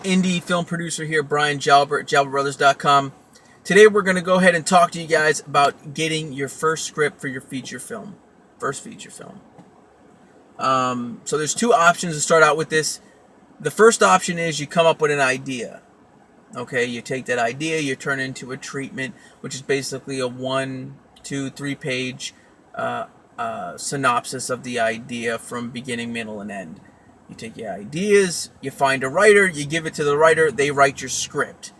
indie film producer here, Brian Jalbert, JalbertBrothers.com. Today we're going to go ahead and talk to you guys about getting your first script for your feature film. First feature film. So there's two options to start out with this. The first option is you come up with an idea. Okay, you take that idea, you turn it into a treatment, which is basically a 1, 2, 3 page synopsis of the idea from beginning, middle, and end. You take your ideas, you find a writer, you give it to the writer, they write your script.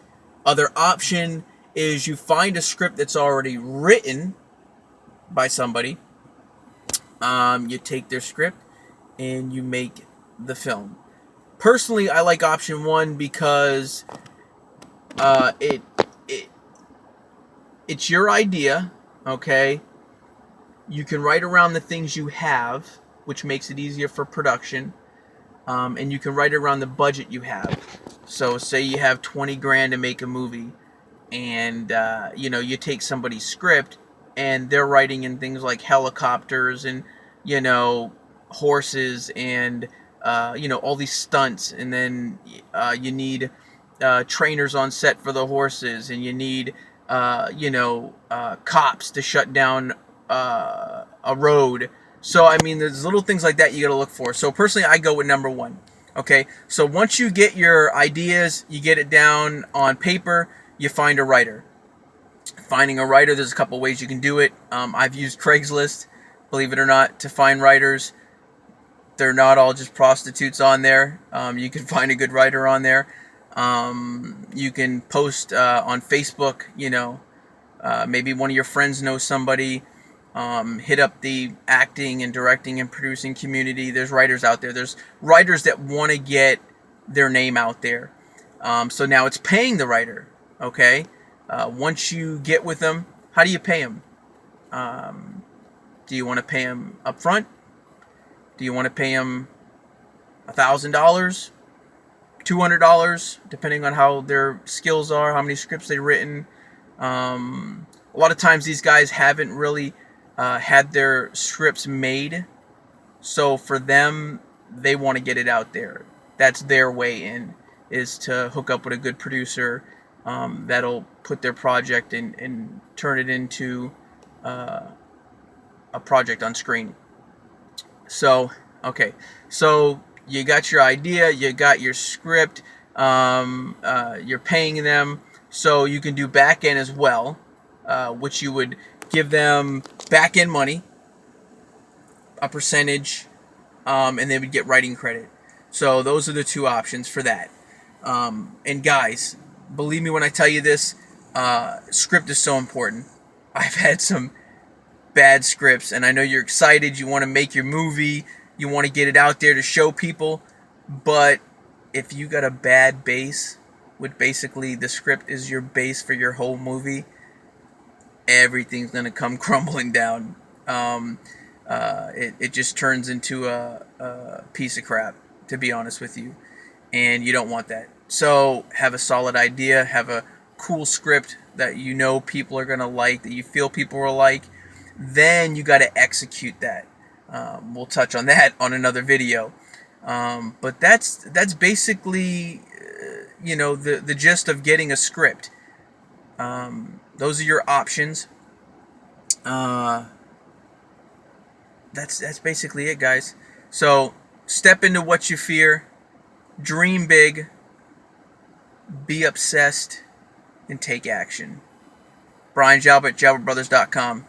Other option is you find a script that's already written by somebody. You take their script and you make the film. Personally, I like option one because it's your idea, okay? You can write around the things you have, which makes it easier for production. And you can write around the budget you have. So say you have 20 grand to make a movie, and you take somebody's script and they're writing in things like helicopters and horses and all these stunts, and then you need trainers on set for the horses, and you need cops to shut down a road. So, I mean, there's little things like that you got to look for. So, personally, I go with number one. Okay, so once you get your ideas, you get it down on paper, you find a writer. Finding a writer, there's a couple ways you can do it. I've used Craigslist, believe it or not, to find writers. They're not all just prostitutes on there. You can find a good writer on there. You can post on Facebook, maybe one of your friends knows somebody. Hit up the acting and directing and producing community. There's writers out there. There's writers that want to get their name out there. So now it's paying the writer. Okay. Once you get with them, how do you pay them? Do you want to pay them up front? Do you want to pay them $1,000, $200, depending on how their skills are, how many scripts they've written? A lot of times these guys haven't really had their scripts made, so for them, they want to get it out there. That's their way in, is to hook up with a good producer that'll put their project and turn it into a project on screen. So, okay, so you got your idea, you got your script, you're paying them, so you can do back end as well, which you would give them back end money, a percentage, and they would get writing credit. So those are the two options for that. And guys, believe me when I tell you this, script is so important. I've had some bad scripts, and I know you're excited, you want to make your movie, you want to get it out there to show people, but if you got a bad base, which basically the script is your base for your whole movie, everything's going to come crumbling down. It just turns into a piece of crap, to be honest with you, and you don't want that. So have a solid idea, have a cool script that people are going to like, that you feel people will like. Then you got to execute that. We'll touch on that on another video. But that's basically the gist of getting a script. Those are your options. That's basically it, guys. So step into what you fear, dream big, be obsessed, and take action. Brian Jalbert, JalbertBrothers.com.